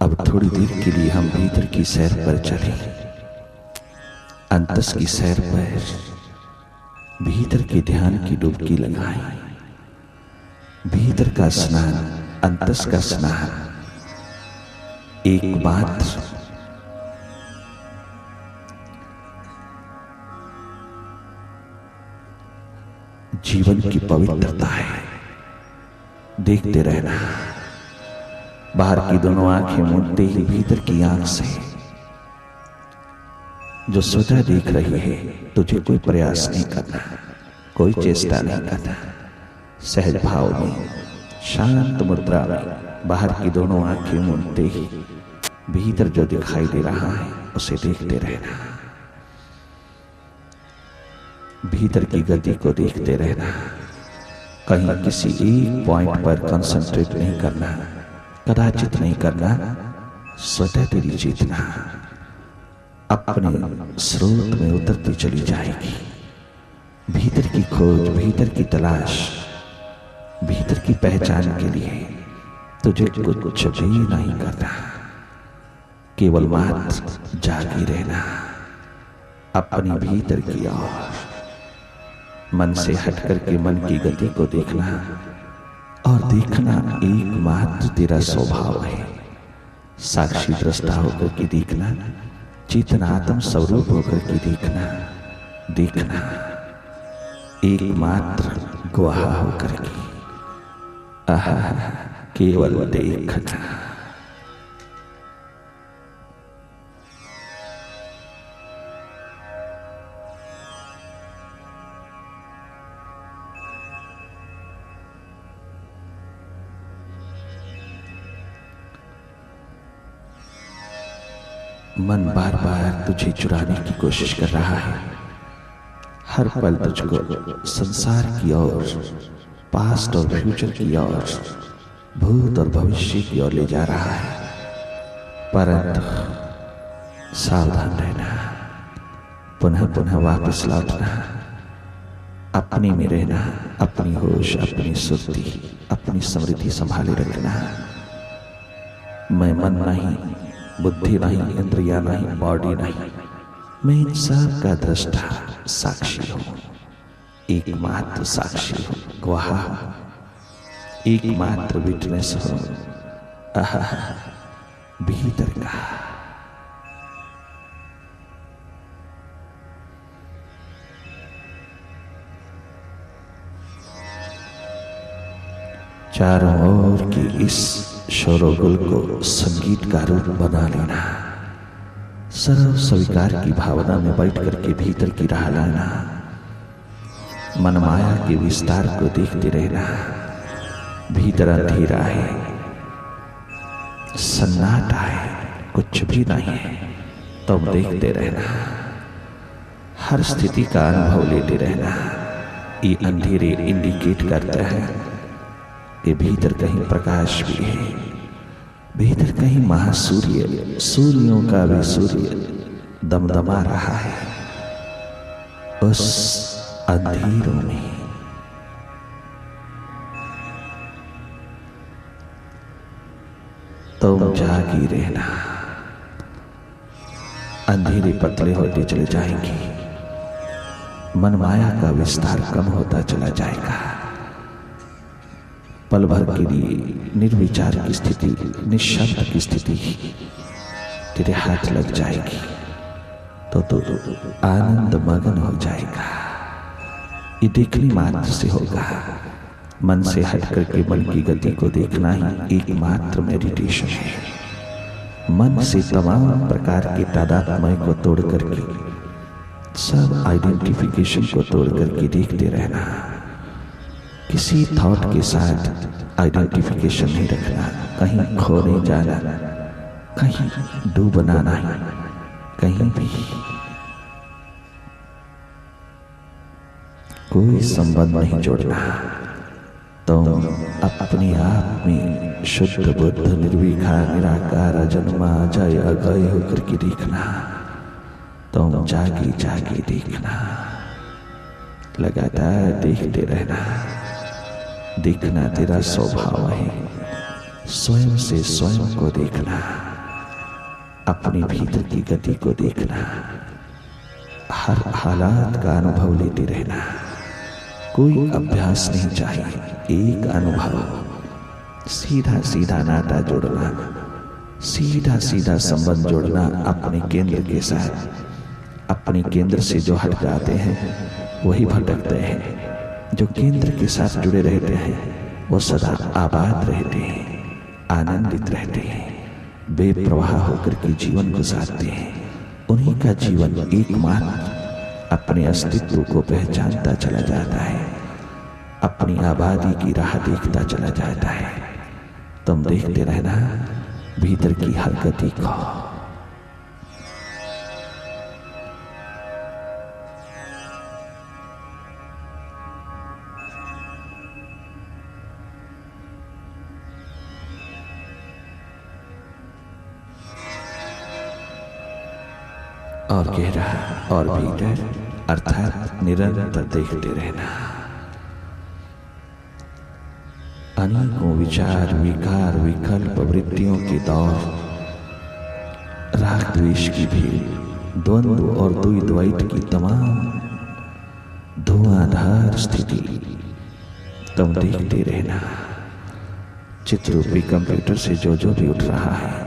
अब थोड़ी देर के लिए हम भीतर की सैर पर चलें, अंतस की सैर पर, भीतर के ध्यान की डुबकी लगाएं। भीतर का स्नान, अंतस का स्नान एकमात्र जीवन की पवित्रता है। देखते रहना, बाहर की दोनों आंखें मूंदते ही भीतर की आंख से जो स्वतः देख रही है, तुझे कोई प्रयास नहीं करना, कोई चेष्टा नहीं करना। सहज भाव में, शांत मुद्रा में बाहर की दोनों आंखें मूंदते ही भीतर जो दिखाई दे रहा है उसे देखते रहना। भीतर की गति को देखते रहना। कहीं किसी एक पॉइंट पर कंसंट्रेट नहीं करना, कदाचित नहीं करना। स्वतः तेरी चेतना अपने स्रोत में उतरती चली जाएगी। भीतर की खोज, भीतर की तलाश, भीतर की पहचान के लिए तुझे कुछ भी नहीं करना, केवल मात्र जागी रहना अपनी भीतर की ओर। मन से हटकर के मन की गति को देखना, और देखना एकमात्र तेरा स्वभाव है। साक्षी दृष्टा होकर के देखना, चेतन आत्म स्वरूप होकर के देखना, देखना एकमात्र गवाह होकर के, आहा, केवल देखना। मन बार बार तुझे चुराने की कोशिश कर रहा है। हर पल तुझको संसार की ओर, पास्ट और फ्यूचर की ओर, भूत और भविष्य की ओर ले जा रहा है। परंतु सावधान रहना, पुनः पुनः वापस लौटना, अपने में रहना, अपनी होश, अपनी सुर्ती, अपनी समृद्धि संभाले रखना। मैं मन नहीं, बुद्धि नहीं, इंद्रिया नहीं, बॉडी नहीं, मैं इन सब का दृष्टा, साक्षी हूं, एकमात्र साक्षी हूं, गवाह हूं, एकमात्र विटनेस हूं। आहा, भीतर का चारों ओर की इस शोरगुल को संगीत का रूप बना लेना। सर्व स्वीकार की भावना में बैठ करके भीतर की राह लाना। मन माया के विस्तार को देखते रहना। भीतर अंधेरा है, सन्नाटा है, कुछ भी नहीं है, तुम देखते रहना। हर स्थिति का अनुभव लेते रहना। ये अंधेरे इंडिकेट करता है कि भीतर कहीं प्रकाश भी है, भीतर कहीं महासूर्य, सूर्यों का भी सूर्य दमदमा रहा है। उस अंधेरों में तुम जागी रहना। अंधेरे पतले होते चले जाएंगे, मन माया का विस्तार कम होता चला जाएगा। पल भर के लिए निर्विचार की स्थिति, निःशब्द की स्थिति तेरे हाथ लग जाएगी तो आनंद मगन हो जाएगा। ये देखने मात्र से होगा। मन से हट करके मन की गति को देखना ही एकमात्र मेडिटेशन है। मन से तमाम प्रकार के तादात्म्य को तोड़ करके, सब आइडेंटिफिकेशन को तोड़ करके देखते रहना। किसी थॉट के साथ आइडेंटिफिकेशन नहीं रखना, कहीं खो नहीं जाना, कहीं डूबना नहीं, कहीं भी कोई संबंध नहीं जोड़ना। तुम अपने आप में शुद्ध बुद्ध, निर्विकार, निराकार, अजन्मा, अजय, अगय होकर के देखना। तुम जागी जागी देखना, लगातार देखते रहना। देखना तेरा स्वभाव है, स्वयं से स्वयं को देखना। अपने भीतर की गति को देखना, हर हालात का अनुभव लेते रहना। कोई अभ्यास नहीं चाहिए, एक अनुभव, सीधा सीधा नाता जोड़ना, सीधा सीधा संबंध जोड़ना अपने केंद्र के साथ। अपने केंद्र से जो हट जाते हैं वही भटकते हैं। जो केंद्र के साथ जुड़े रहते हैं वो सदा आबाद रहते हैं, आनंदित रहते हैं, बेप्रवाह होकर के जीवन गुजारते हैं। उन्हीं का जीवन एकमात्र अपने अस्तित्व को पहचानता चला जाता है, अपनी आबादी की राह देखता चला जाता है। तुम देखते रहना भीतर की हर गति को। और गहरा और भीतर, अर्थात निरंतर देखते रहना। अनेकों विचार, विकार, विकल्प, वृत्तियों के दौर, राग द्वेष की भीड़, द्वंद्व और द्वैत की तमाम धुआंधार स्थिति तुम देखते रहना। चित्ररूपी कंप्यूटर से जो भी उठ रहा है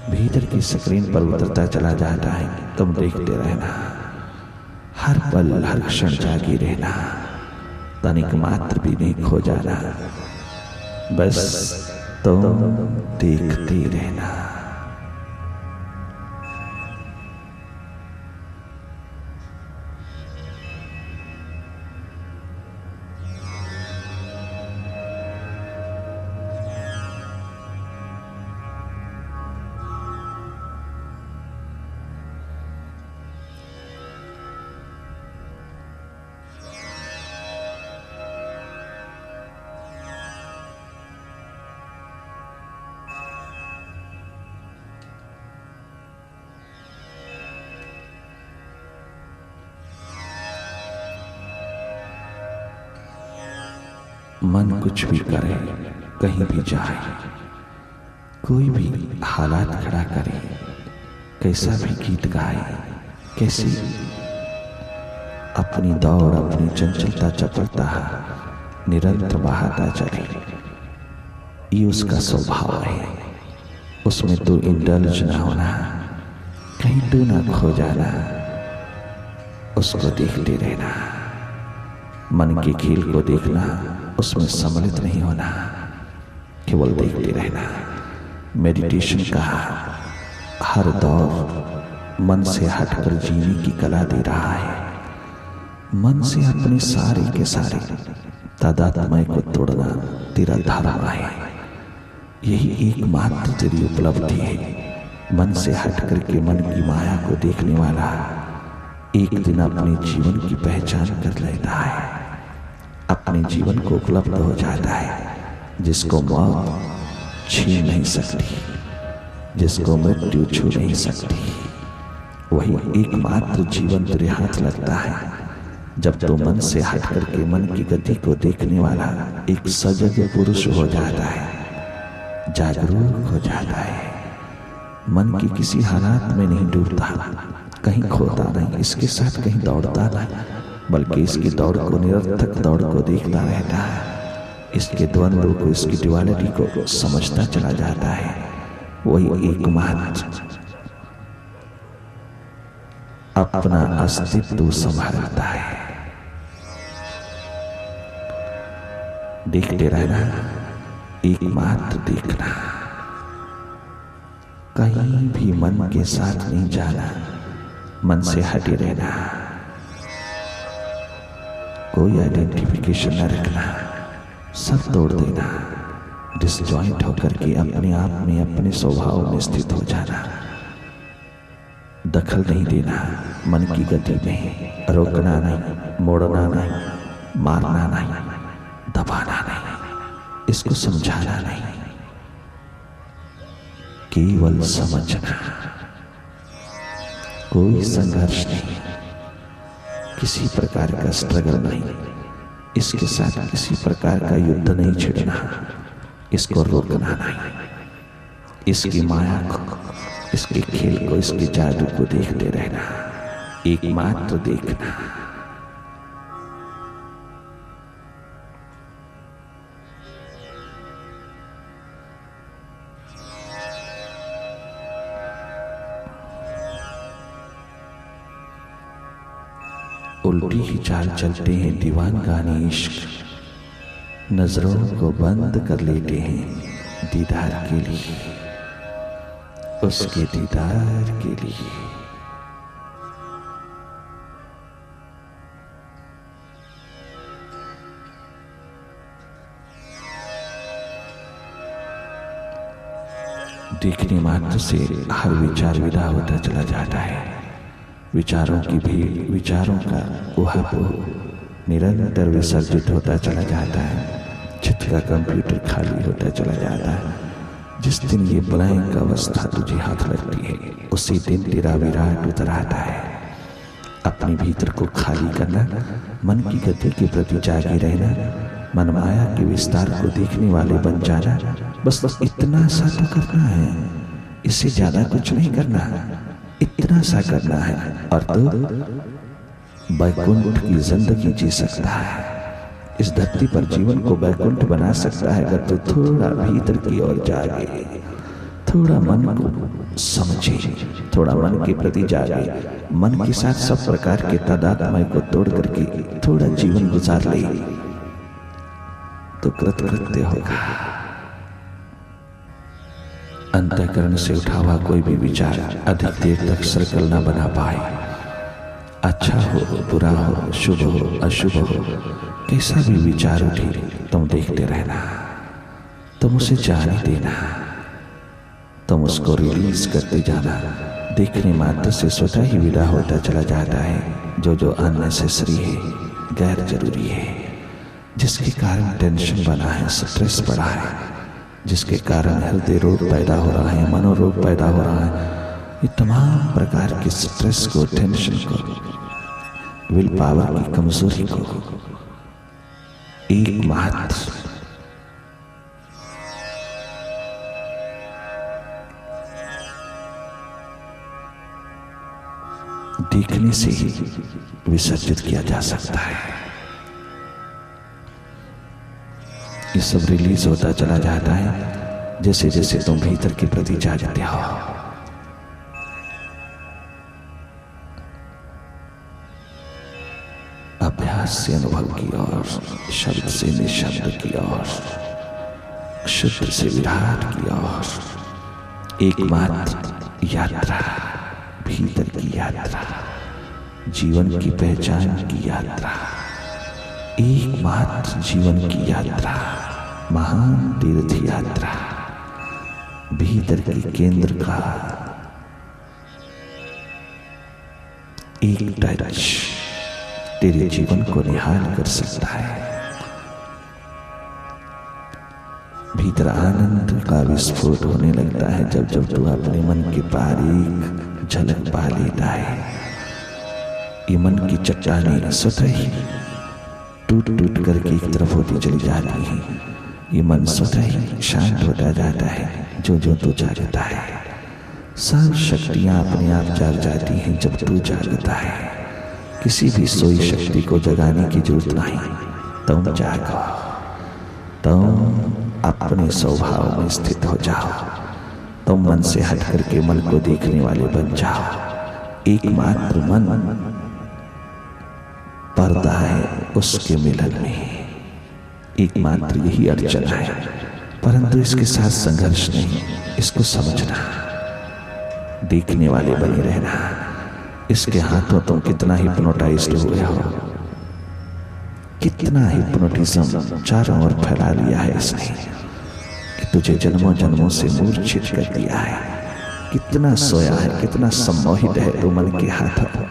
भीतर की स्क्रीन पर उतरता चला जाता है। तुम देखते रहना, हर पल हर क्षण जागे रहना, तनिक मात्र भी नहीं खो जाना, बस तुम देखते रहना। मन कुछ भी करे, कहीं भी जाए, कोई भी हालात खड़ा करे, कैसा भी गीत गाए, कैसी अपनी दौड़, अपनी चंचलता, चपलता निरंतर बहाता चले, ये उसका स्वभाव है। उसमें तो इंडल्ज ना होना, कहीं तो ना खो जाना, उसको देखते रहना। मन के खेल को देखना, उसमें सम्मिलित नहीं होना, केवल देखते रहना। मेडिटेशन का हर दौर मन से हटकर जीने की कला दे रहा है। मन से अपने सारे के सारे तादात्म्य को तोड़ना तेरा धर्म है। यही एकमात्र तेरी उपलब्धि है। मन से हटकर के मन की माया को देखने वाला एक दिन अपने जीवन की पहचान कर लेता है, अपने जीवन को उपलब्ध हो जाता है, जिसको मौत छीन नहीं सकती, जिसको मृत्यु छू नहीं सकती। वही एकमात्र जीवन तेरे हाथ लगता है जब तो मन से हट करके मन की गति को देखने वाला एक सजग पुरुष हो जाता है, जागरूक हो जाता है। मन की किसी हालात में नहीं डूबता, कहीं खोता नहीं, इसके साथ कहीं दौड़ता नहीं, बल्कि इसकी दौड़ को, निरर्थक दौड़ को देखता रहता है। इसके द्वंद्व को, इसकी ड्युअलिटी को समझता चला जाता है। वही एकमात्र अपना अस्तित्व संभालता है। देखते रहना, एकमात्र देखना, कहीं भी मन के साथ नहीं जाना, मन से हटे रहना, कोई आइडेंटिफिकेशन न रखना, सब तोड़ देना, डिसजॉइंट होकर के अपने आप में, अपने स्वभाव में स्थित हो जाना। दखल नहीं देना मन की गति में, रोकना नहीं, मोड़ना नहीं, मारना नहीं, दबाना नहीं, इसको समझाना नहीं, केवल समझना। कोई संघर्ष नहीं, किसी प्रकार का स्ट्रगल नहीं, इसके साथ किसी प्रकार का युद्ध नहीं छिड़ना, इसको रोकना नहीं, इसकी माया को इसके खेल को, इसके जादू को देखते रहना, एकमात्र देखना। उल्टी ही चाल चलते हैं दीवानगाने इश्क, नजरों को बंद कर लेते हैं दीदार के लिए, उसके दीदार के लिए। देखने मात्र से हर विचार विदा होता चला जाता है। विचारों की भीड़, विचारों का ऊहापोह निरंतर विसर्जित होता चला जाता है। चित्त का कंप्यूटर खाली होता चला जाता है। जिस दिन ये ब्लैंक अवस्था तुझे हाथ लगती है, उसी दिन तेरा विराट उतर आता है। अपने भीतर को खाली करना, मन की गति के प्रति जागे रहना, मन माया के विस्तार को देखने वाले बन जाना, बस इतना सा तो करना है। इससे ज्यादा कुछ नहीं करना, इतना सा करना है और तो बैकुंठ की जिंदगी जी सकता है। इस धरती पर जीवन को बैकुंठ बना सकता है अगर तो थोड़ा भीतर की ओर जागे, थोड़ा मन को समझे, थोड़ा मन के प्रति जागे, मन के साथ सब प्रकार के तादात्म्य को तोड़ करके थोड़ा जीवन गुजार ले तो कृतकृत्य होगा। अंतःकरण से उठा हुआ कोई भी विचार अधिक देर तक सर्कल न बना पाए। अच्छा हो, बुरा हो, शुभ हो, अशुभ हो, कैसा भी विचार उठे तुम देखते रहना, तुम उसे जाने देना, तुम उसको रिलीज करते जाना। देखने मात्र से स्वतः ही विदा होता चला जाता है जो अननेसेसरी है, गैर जरूरी है, जिसके कारण टेंशन बना है, स्ट्रेस बढ़ा है, जिसके कारण हृदय रोग पैदा हो रहा है, मनोरोग पैदा हो रहा है। ये तमाम प्रकार के स्ट्रेस को, टेंशन को, विल पावर की कमजोरी को एकमात्र देखने से ही विसर्जित किया जा सकता है। ये सब रिलीज होता चला जाता है जैसे जैसे तुम भीतर के प्रति जागते हो। अभ्यास से अनुभव की ओर, शब्द से निशब्द की ओर, शुद्ध से विराट की ओर, एकमात्र यात्रा, भीतर की यात्रा, जीवन की पहचान की यात्रा, एकमात्र जीवन की यात्रा, महान तीर्थ यात्रा, भीतर के केंद्र का एक टच तेरे जीवन को निहाल कर सकता है। भीतर आनंद का विस्फोट होने लगता है जब जब तू अपने मन की बारीक झलक पा लेता है। ये मन की चट्टानें स्वतः ही टूट टूट करके एक तरफ होती चली जाती है। ये मन स्वतः ही शांत होता जाता है जो जो तू जागता है। सब शक्तियां अपने आप जाग जाती हैं जब तू जागता है। किसी भी सोई शक्ति को जगाने की जरूरत नहीं। तुम जागो, तुम अपने स्वभाव में स्थित हो जाओ, तुम मन से हट करके मन को देखने वाले बन जाओ। एकमात्र मन पर्दा है उसके मिलन में, एकमात्र यही अड़चन है। परंतु इसके साथ संघर्ष नहीं, इसको समझना, देखने वाले बने रहना। इसके हाथों तुम कितना हिप्नोटाइज्ड हुए हो, कितना हिप्नोटिज्म चारों ओर फैला लिया है इसने कि तुझे जन्मों जन्मों से मूर्छित कर दिया है। कितना सोया है, कितना सम्मोहित है तू मन के हाथों।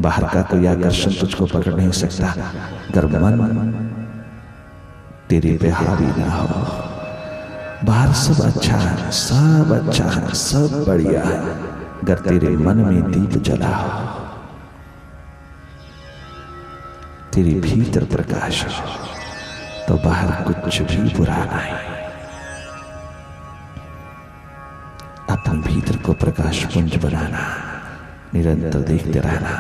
बाहर का कोई आकर्षण तुझको पकड़ नहीं सकता अगर मन तेरे पे हावी ना हो। बाहर सब अच्छा है, सब अच्छा है, सब बढ़िया है, अगर तेरे मन में दीप जला हो, तेरे भीतर प्रकाश हो, तो बाहर कुछ भी बुरा नहीं। अपने भीतर को प्रकाश पुंज बनाना, निरंतर देखते रहना।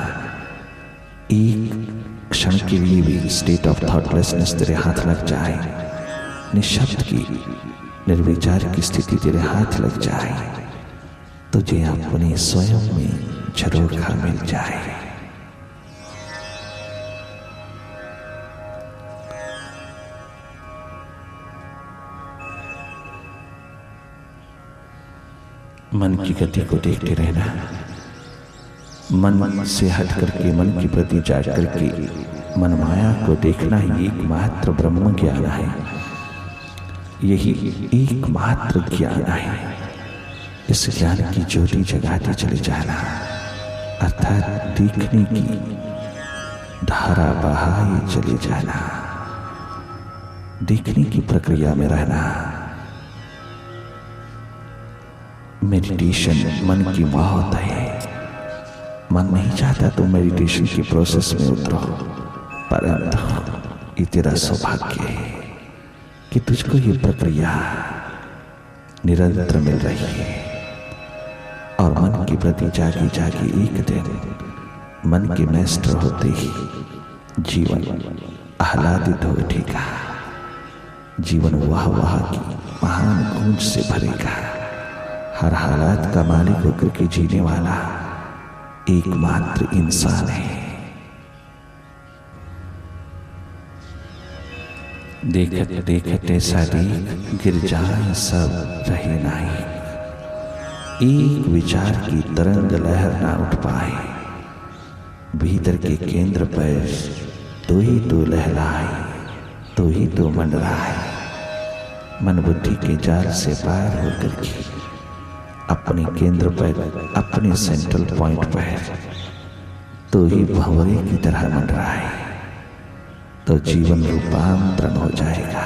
एक क्षण के लिए भी स्टेट ऑफ थॉटलेसनेस तेरे हाथ लग जाए, निशब्द की निर्विचार की स्थिति तेरे हाथ लग जाए, तुझे अपने स्वयं में झरोखा मिल जाए। मन की गति को देखते रहना, मन से हट करके मन के प्रति जाग करके मन माया को देखना ही एकमात्र ब्रह्म ज्ञान है। यही एकमात्र ज्ञान है। इस ज्ञान की ज्योति जगाते चले जाना, अर्थात देखने की धारा बहाए चले जाना, देखने की प्रक्रिया में रहना। मेडिटेशन मन की मौत है। मन नहीं चाहता तो मेडिटेशन की प्रोसेस में उतरो, परंतु ये तेरा सौभाग्य है कि तुझको ये प्रक्रिया निरंतर मिल रही है। और मन के प्रति जागे जागे एक दिन मन के मैस्टर होते ही जीवन आह्लादित हो उठेगा, जीवन वाह वाह की महान गूंज से भरेगा। हर हालात का मालिक होकर के जीने वाला एकमात्र इंसान है। देखत देखत ऐसा देख गिर जाए सब रहे नहीं, एक विचार की तरंग लहर ना उठ पाए। भीतर के केंद्र पर तो ही तो लहलाए, तो ही तो मंडराए। मन बुद्धि के जाल से पार होकर के अपने केंद्र पर, अपने सेंट्रल पॉइंट पर तो ही भंवरे की तरह मंडराए, तो जीवन रूपांतरण हो जाएगा।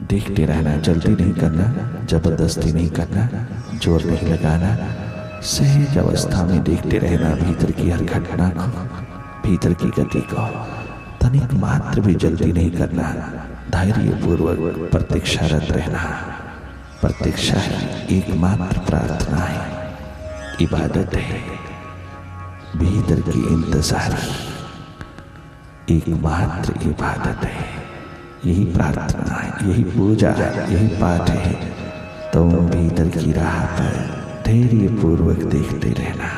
देखते रहना, जल्दी नहीं करना, जबरदस्ती नहीं करना, जोर नहीं लगाना। सहज अवस्था में देखते रहना भीतर की हर घटना को, भीतर की गति को। तनिक मात्र भी जल्दी नहीं करना, धैर्य पूर्वक प्रतीक्षारत रहना। प्रतीक्षा ही एकमात्र प्रार्थना है, इबादत है। भीतर की इंतजार एकमात्र इबादत है। यही प्रार्थना है, यही पूजा है, यही पाठ है। तुम भीतर की राह पर धैर्य पूर्वक देखते रहना।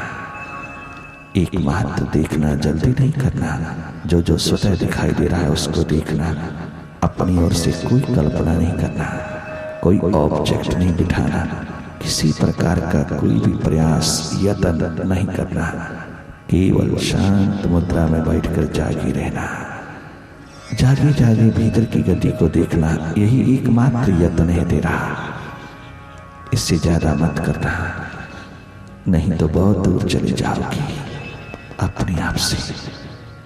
एकमात्र देखना, जल्दी नहीं करना। जो जो स्वतः दिखाई दे रहा है उसको देखना। अपनी ओर से कोई कल्पना नहीं करना, कोई ऑब्जेक्ट नहीं बिठाना, किसी प्रकार का कोई भी प्रयास यत्न नहीं करना। केवल शांत मुद्रा में बैठकर जागे रहना। जागे जागे भीतर की गति को देखना, यही एकमात्र यत्न है तेरा। इससे ज्यादा मत करना, नहीं तो बहुत दूर चले जाओगे। अपने आप से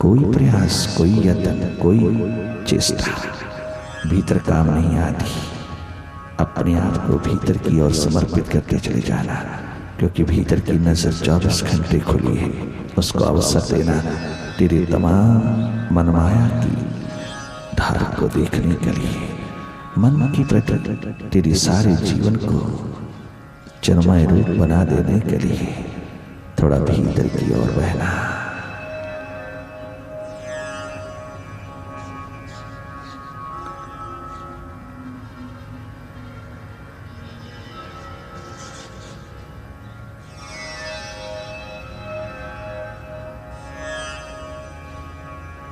कोई प्रयास, कोई यत्न, कोई चेष्टा भीतर काम नहीं आती। अपने आप को भीतर की ओर समर्पित करके चले जाना, क्योंकि भीतर की नजर 24 घंटे खुली है। उसको अवसर देना तेरे तमाम मनमाया की धारा को देखने के लिए, मन की प्रति तेरे सारे जीवन को चिन्मय रूप बना देने के लिए थोड़ा भीतर की ओर बहना।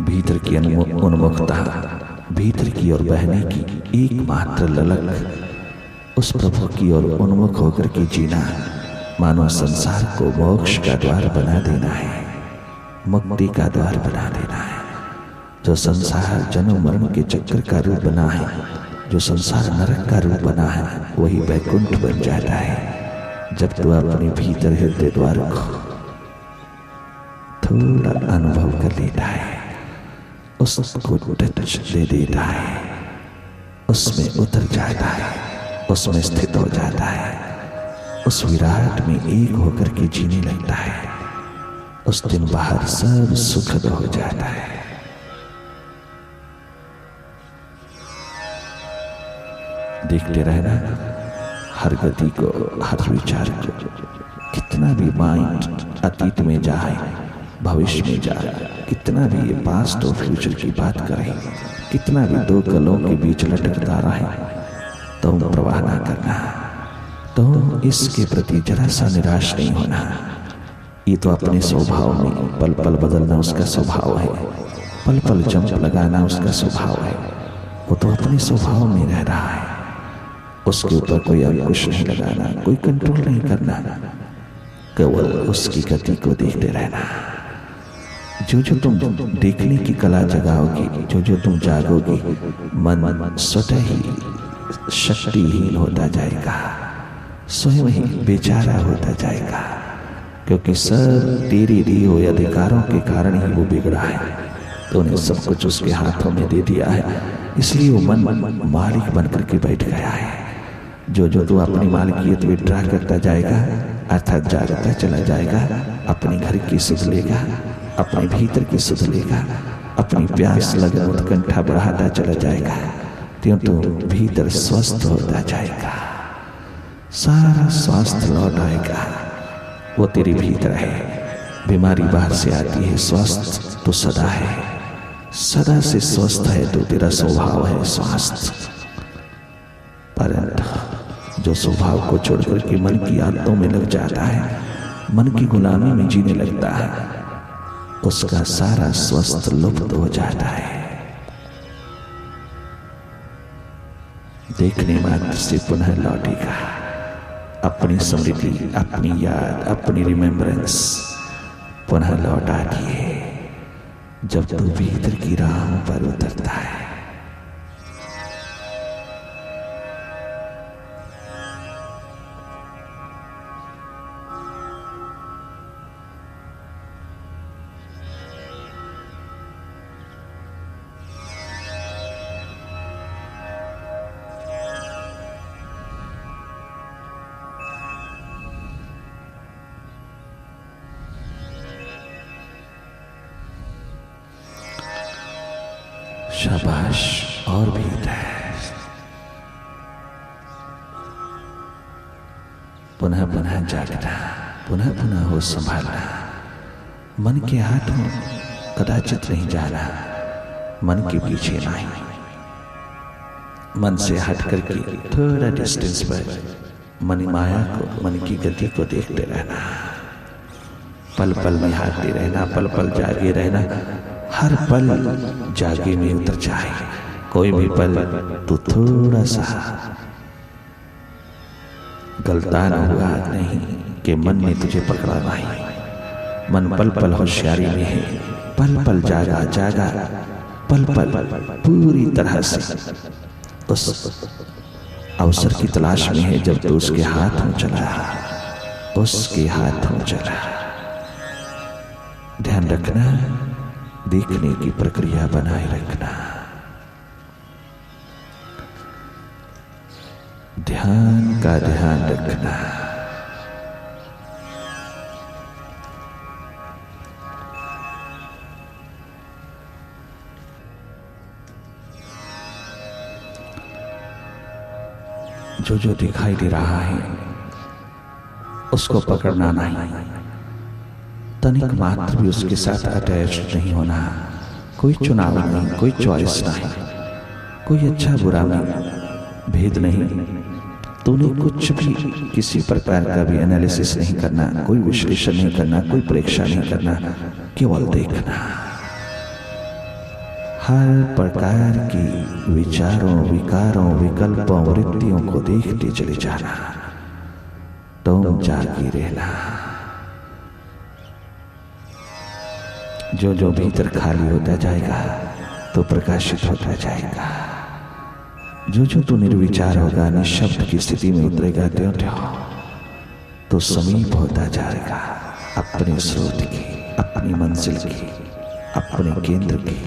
भीतर की उन्मुखता, भीतर की ओर बहने की एकमात्र ललक उस प्रभु की ओर उन्मुख होकर के जीना, मानो संसार को मोक्ष का द्वार बना देना है, मुक्ति का द्वार बना देना है। जो संसार जन्म मरण के चक्कर का रूप बना है, जो संसार नरक का रूप बना है, वही वैकुंठ बन जाता है जब तू अपने भीतर हृदय द्वार को थोड़ा अनुभव कर लेता है, उसको टच दे देता है, उसमें उतर जाता है, उसमें स्थित हो जाता है, उस विराट में एक होकर के जीने लगता है। उस दिन बाहर सब सुखद हो जाता है। देखते रहना हर गति को, हर विचार को। कितना भी माइंड अतीत में जाए, भविष्य में जाए, कितना भी ये पास्ट और फ्यूचर की बात करे, कितना भी दो कलों के बीच लटकता रहे, तो प्रवाह ना करना, तो इसके प्रति जरा सा निराश नहीं होना। ये तो अपने स्वभाव में पल पल बदलना उसका स्वभाव है, पल पल जंप लगाना उसका स्वभाव है। वो तो अपने स्वभाव में रह रहा है, उसके ऊपर कोई अंकुश नहीं लगाना, कोई कंट्रोल नहीं करना, केवल उसकी गति को देखते रहना। जो जो तुम देखने की कला जगाओगी, जो जो तुम जागोगी, मन स्वतः ही शक्तिहीन होता जाएगा, स्वयं ही बेचारा होता जाएगा, क्योंकि सब तेरे दिए हुए अधिकारों के कारण ही वो बिगड़ा है। तो उन्हें सब कुछ उसके हाथों में दे दिया है, इसलिए वो मन मालिक बनकर के बैठ गया है। जो जो तू अपनी मालिकियत विड्रा करता जाएगा, अर्थात जागता चला जाएगा, अपने घर की सुध लेगा, अपने भीतर की सुध लेगा, अपनी प्यास लगन उत्कंठा बढ़ाता चला जाएगा, त्यों तो भीतर स्वस्थ होता जाएगा, सारा स्वास्थ्य लौट आएगा। वो तेरे भीतर है। बीमारी बाहर से आती है, स्वस्थ तो सदा है, सदा से स्वस्थ है तो तेरा स्वभाव है स्वास्थ्य। परंतु जो स्वभाव को छोड़कर के मन की आदतों में लग जाता है, मन की गुलामी में जीने लगता है, उसका सारा स्वस्थ लुप्त हो जाता है। देखने मात्र से पुनः लौटेगा अपनी स्मृति, अपनी याद, अपनी रिमेम्बरेंस पुनः लौट आती है जब तू भीतर की राहों पर उतरता है। शाबाश, और भीतर पुनः पुनः जागना, पुनः पुनः हो संभालना। मन के हाथों कदाचित नहीं जाना, मन के पीछे नहीं, मन से हट करके थोड़ा डिस्टेंस पर मन माया को, मन की गति को देखते रहना, पल पल निहारते रहना, पल पल जागे रहना। हर पल जागे में उतर जाए, कोई भी पल तो थोड़ा सा गलता न हुआ नहीं कि मन ने तुझे पकड़ा नहीं। मन पल पल होशियारी में है, पल पल जागा जागा, पल पल पूरी तरह से उस अवसर की तलाश में है जब तो उसके हाथों चला, उसके हाथों चला। ध्यान रखना, देखने की प्रक्रिया बनाए रखना, ध्यान का ध्यान रखना। जो जो दिखाई दे रहा है उसको पकड़ना नहीं, तनिक मात्र भी उसके साथ अटैच नहीं होना। कोई चुनाव नहीं, कोई चॉइस नहीं, कोई अच्छा बुरा नहीं, भेद नहीं। तूने कुछ भी किसी प्रकार का भी एनालिसिस नहीं करना, कोई विश्लेषण नहीं करना, कोई परीक्षा नहीं करना, केवल देखना। हर प्रकार की विचारों, विकारों, विकल्पों, वृत्तियों को देखते चले जाना, तुम जागे रहना। जो जो भीतर खाली होता जाएगा तो प्रकाशित होता जाएगा। जो जो तू निर्विचार होगा, निःशब्द की स्थिति में उतरेगा, त्यों त्यों तो समीप होता जाएगा अपने स्रोत की, अपनी मंजिल की, अपने केंद्र की।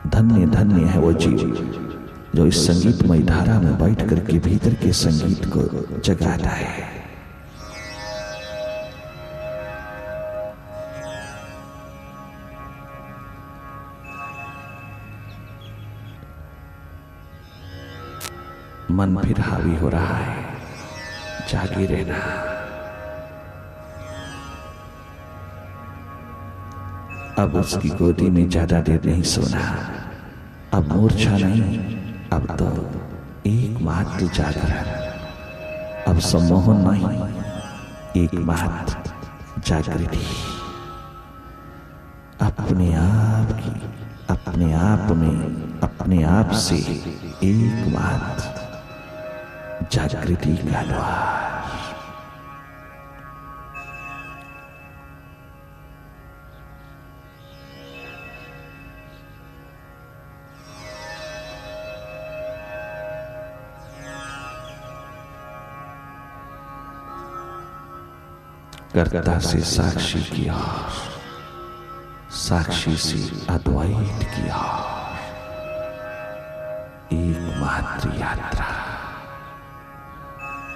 धन्य धन्य है वो जीव जो इस संगीतमय धारा में बैठ करके भीतर के संगीत को जगाता है। मन फिर हावी हो रहा है, जागे रहना। अब उसकी गोदी में ज्यादा देर नहीं सोना, अब मूर्छा नहीं, अब तो एकमात्र जागरण, अब सम्मोहन नहीं, एकमात्र जागृति। अपने आप की, अपने आप में, अपने आप से एकमात्र जागृति का द्वार। कर्ता से साक्षी की ओर, साक्षी से अद्वैत की ओर, एकमात्र यात्रा,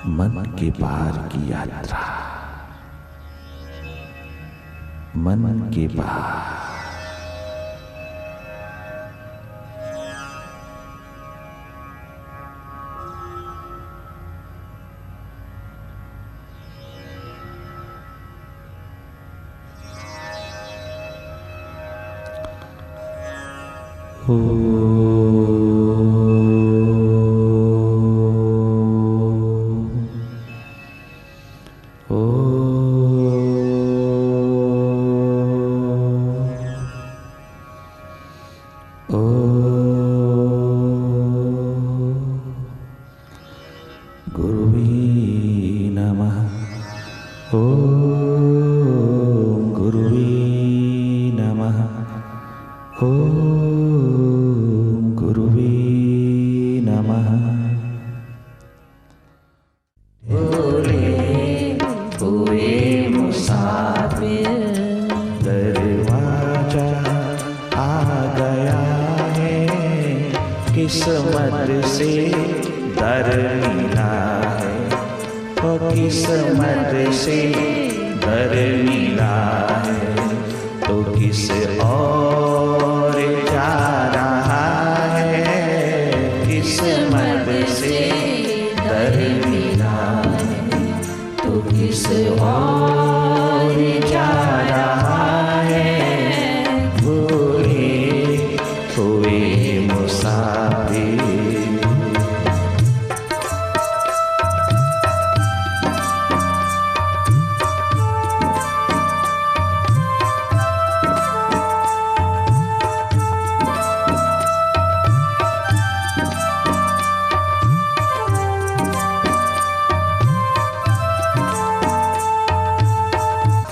मन के पार की यात्रा, मन के पार। गुरुवे नमः। ओम गुरुवे नमः। ओम गुरुवे नमः। भोले हुए मुसाफिर, दरवाजा आ गया है, किस्मत से दर मिला है, ओ किस्मत से दर मिला है, तो किस और जा रहा है, किस्मत से दर मिला है, तो किस और जा रहा है। भूले हुए मुसाफिर,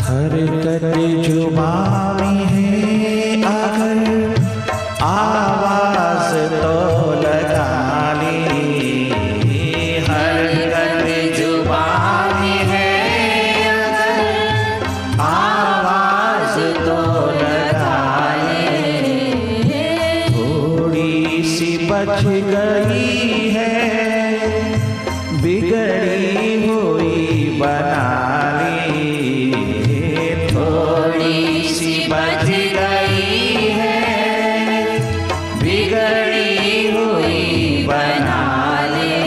हरकत जुबां में है अगर आवाज तो लगा ली, हरकत जुबां में है अगर आवाज तो लगा ली, थोड़ी सी बच गई है बिगड़ी हुई बना ली, थोड़ी सी बच गई है बिगड़ी हुई बना ले।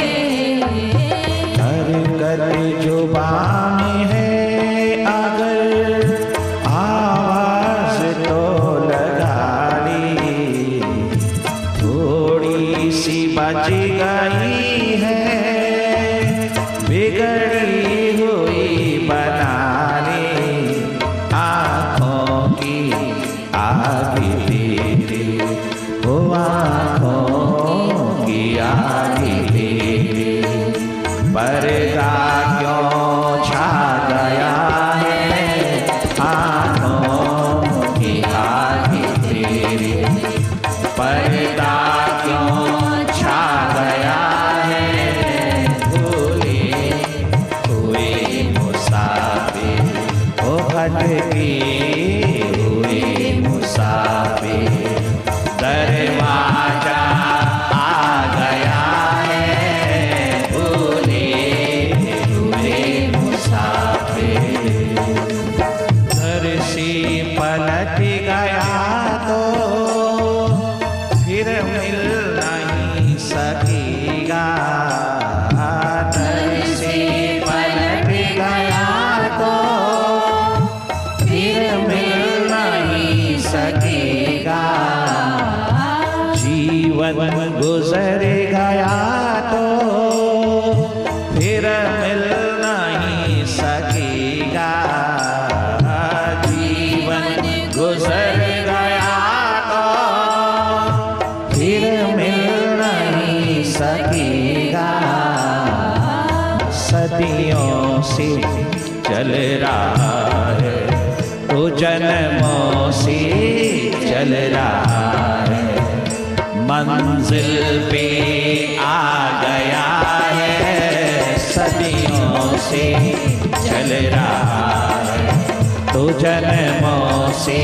हरकत जुबां में है अगर आवाज तो लगा ली, थोड़ी सी बच गई है बिगड़ी हुई बना ले। आँखों की आगे तेरे, वो आँखों की आगे तेरे, पर्दा क्यों छा गया है, आँखों की आगे तेरे, पर्दा क्यों छा गया है। भूले हुए मुसाफिर, ओ भटके हुए मुसाफिर, दरवाजा आ गया है। भूले हुए मुसाफिर, घर से पलट गया तो फिर मिल नहीं सकेगा, जीवन गुजर गया तो फिर मिल नहीं सकेगा। जीवन गुजर गया तो फिर मिल नहीं सकेगा। सदियों से चल रहा है तो जन्मों से चल रहा है, मंजिल पे आ गया है। सदियों से चल रहा है तो जन्मों से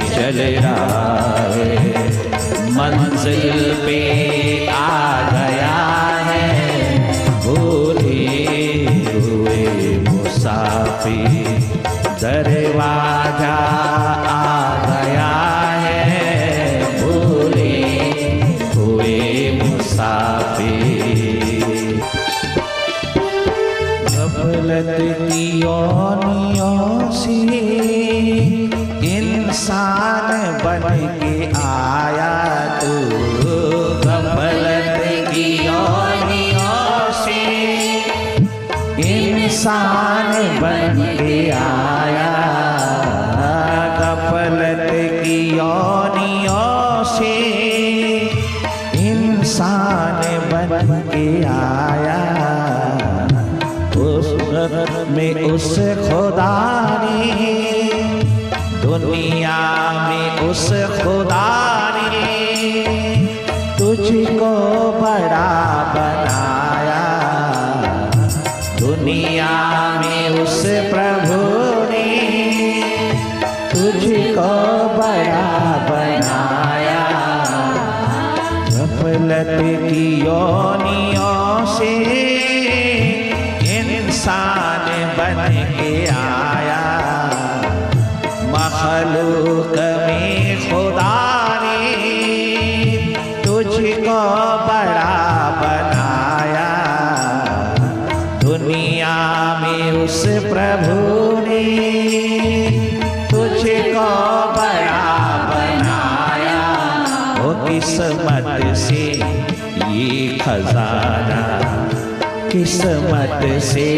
चल रहा है, मंजिल पे आ गया है। भूले हुए मुसाफिर दरवाजा आ गया है। भूले हुए मुसाफिर गफलत की योनियों से इंसान बन के आया तू। गफलत की योनियों से इंसान बन के आया। गफलत की योनियों से इंसान बन के आया। उस में उस खुदा ने, दुनिया में उस खुदा ने तुझको बड़ा बनाया। दुनिया में उस प्रभु ने तुझको बड़ा बनाया। गफलत की योनियों से इंसान बन के आया। मखलूक में खुदा ने तुझको बड़ा बनाया। दुनिया में उस प्रभु ने तुझको बड़ा बनाया। वो किस्मत से ये खजाना, किस्मत से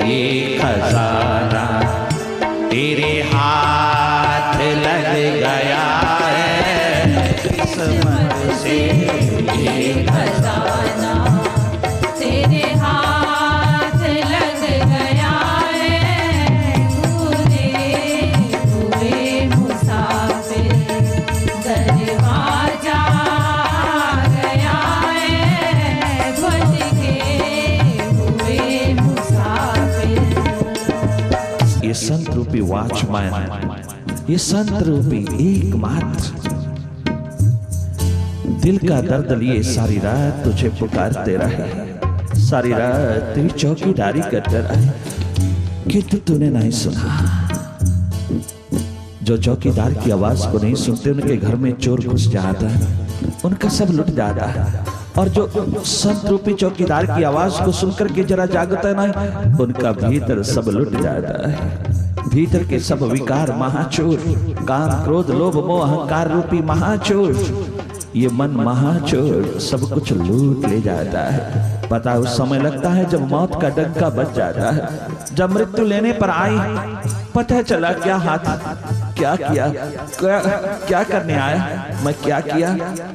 ये खजाना तेरे हाथ लग गया है। किस्मत से ये खजाना तेरे हाथ लग गया है। भूले हुए मुसाफिर दरवाजा आ गया है। भटके हुए मुसाफिर। ये संत रूपी वॉचमैन, ये संत रूपी एकमात्र दिल का दर्द लिए सारी रात तुझे पुकारते रहे, सारी रात तेरी चौकीदारी करते रहे, किंतु तूने नहीं सुना। जो चौकीदार की आवाज को नहीं सुनते उनके घर में चोर घुस जाता है, उनका सब लुट जाता है। और जो संत रूपी चौकीदार की आवाज को सुनकर के जरा जागता है ना, उनका भीतर सब लुट जाता है। भीतर के सब विकार महाचोर, काम क्रोध लोभ मोह अहंकार रूपी महाचोर, ये मन महाचोर सब कुछ लूट ले जाता है। पता उस समय लगता है जब मौत का डंका बज जाता है, जब मृत्यु लेने पर आई, पता चला क्या हाथ क्या किया, क्या करने आया, मैं क्या किया,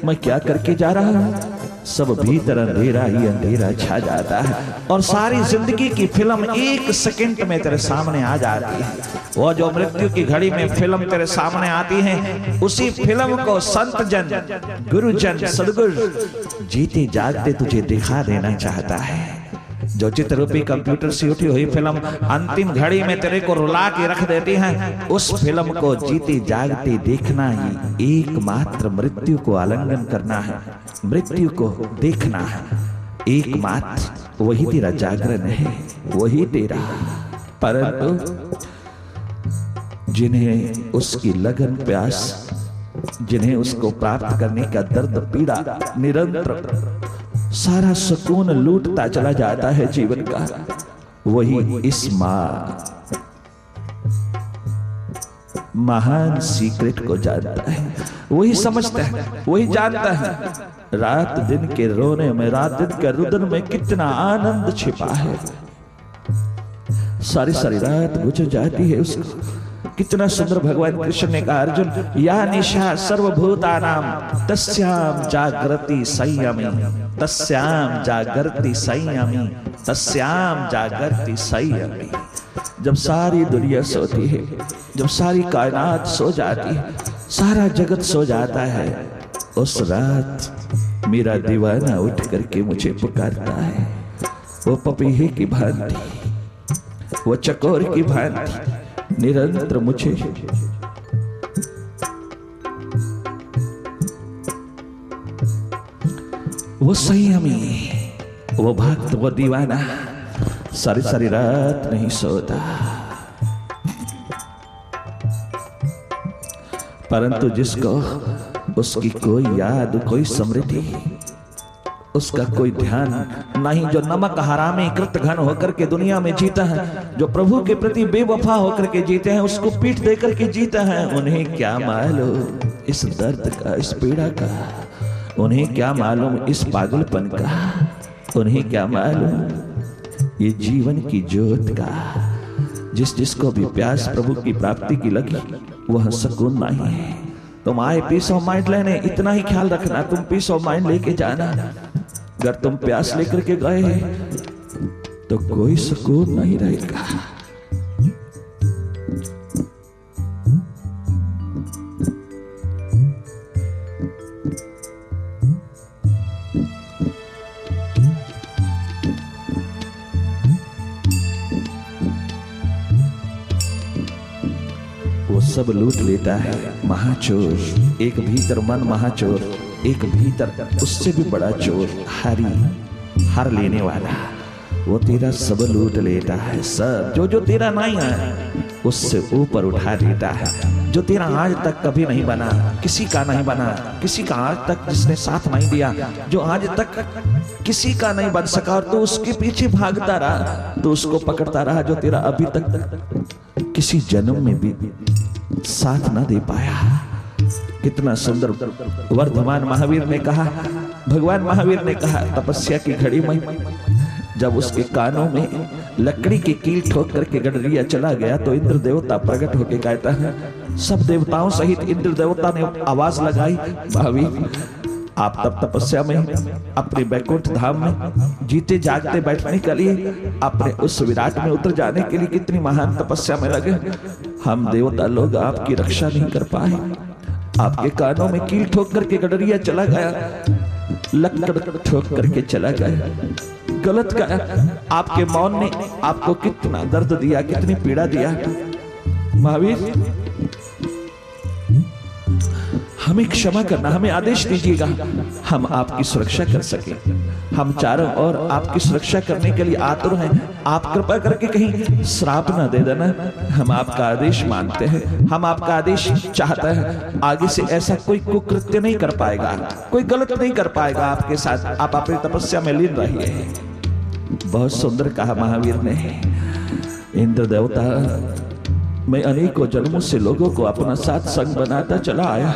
मैं क्या करके जा रहा हूँ। सब भीतर अंधेरा ही अंधेरा छा जाता है और सारी जिंदगी की फिल्म एक सेकंड में तेरे सामने आ जाती है। वो जो मृत्यु की घड़ी में फिल्म तेरे सामने आती है, उसी फिल्म को संत जन, गुरुजन, सदगुरु जीते जागते तुझे दिखा देना चाहता है। जो चित्र रूपी कंप्यूटर से उठी हुई फिल्म अंतिम घड़ी में तेरे को रुला के रख देती है, उस फिल्म को जीते जागते देखना ही एकमात्र मृत्यु को आलिंगन करना है, मृत्यु को देखना है। एकमात्र वही तेरा जागरण है, वही तेरा। परंतु जिन्हें उसकी लगन प्यास, जिन्हें उसको प्राप्त करने का दर्द पीड़ा निरंतर सारा सुकून लूटता चला जाता है जीवन का, वही इस महान सीक्रेट को जानता है। वही समझता है, वही जानता है रात दिन के रोने में, रात दिन के रुदन में कितना आनंद छिपा है। सारी सारी रात गुजर जाती है उसको। कितना सुंदर भगवान कृष्ण ने कहा, अर्जुन या निशा सर्वभूतानां तस्याम जागृति संयमी, तस्याम जागृति संयमी, तस्याम जागृति संयमी। जब सारी दुनिया सोती है, जब सारी कायनात सो जाती है, सारा जगत सो जाता है, उस रात मेरा दीवाना उठ करके मुझे पुकारता है। वो पपीहे की भांति, वो चकोर की भांति निरंतर मुझे वो संयमी, वो भक्त, वो दीवाना सारी सारी रात नहीं सोता, परंतु जिसको उसकी कोई याद, कोई स्मृति, उसका कोई ध्यान नहीं, जो नमक हरामी कृत घन होकर के दुनिया में जीता है, जो प्रभु के प्रति बेवफा होकर के जीते हैं, उसको पीठ देकर के जीता है, उन्हें क्या मालूम इस दर्द का, इस पीड़ा का, उन्हें क्या मालूम इस पागलपन का, उन्हें क्या मालूम ये जीवन की ज्योत का। जिसको भी प्यास प्रभु की प्राप्ति की लगी, वह सुकून नहीं है। तुम आए पीस ऑफ माइंड लेने, इतना ही ख्याल रखना, तुम पीस ऑफ माइंड लेके जाना। अगर तुम प्यास लेकर के गए तो कोई सुकून नहीं रहेगा। वो सब लूट लेता है महाचोर, एक भीतर मन महाचोर, एक भीतर उससे भी बड़ा चोर हर लेने वाला। वो तेरा सब लूट लेता है, सब जो तेरा नहीं है उससे ऊपर उठा देता है। जो तेरा आज तक कभी नहीं बना, किसी का नहीं बना, किसी का आज तक जिसने साथ नहीं दिया, जो आज तक किसी का नहीं बन सका, और तू उसके पीछे भागता रहा, तो उसको पकड़ता रहा, जो तेरा अभी तक किसी जन्म में भी साथ ना दे पाया। कितना सुंदर वर्धमान महावीर ने कहा, भगवान महावीर ने कहा, तपस्या की घड़ी में जब उसके कानों में लकड़ी की कील ठोक करके गडरिया चला गया, तो इंद्र देवता प्रकट होकर कहता है, सब देवताओं सहित इंद्र देवता ने आवाज लगाई, महावीर आप तब तपस्या में अपने बैकुंठ धाम में जीते जागते बैठने के लिए, अपने उस विराट में उतर जाने के लिए कितनी महान तपस्या में लगे। हम देवता लोग आपकी रक्षा नहीं कर पाए, आपके कानों में कील ठोक करके गडरिया चला गया, लकड़ ठोक करके चला गया, गलत गया। आपके मौन ने आपको कितना दर्द दिया, कितनी पीड़ा दिया। महावीर हमें क्षमा करना, हमें आदेश दीजिएगा, हम आपकी सुरक्षा कर सके। हम चारों ओर आपकी सुरक्षा करने के लिए आतुर हैं, आप कृपा करके कहीं श्राप ना दे देना। हम आपका आदेश मानते हैं, हम आपका आदेश चाहते हैं। आगे से ऐसा कोई कुकृत्य नहीं कर पाएगा, कोई गलत नहीं कर पाएगा आपके साथ। आप अपनी तपस्या में लीन रहिए। बहुत सुंदर कहा महावीर ने, इंद्र देवता मैं अनेकों जन्मों से लोगों को अपना साथ संग बनाता चला आया,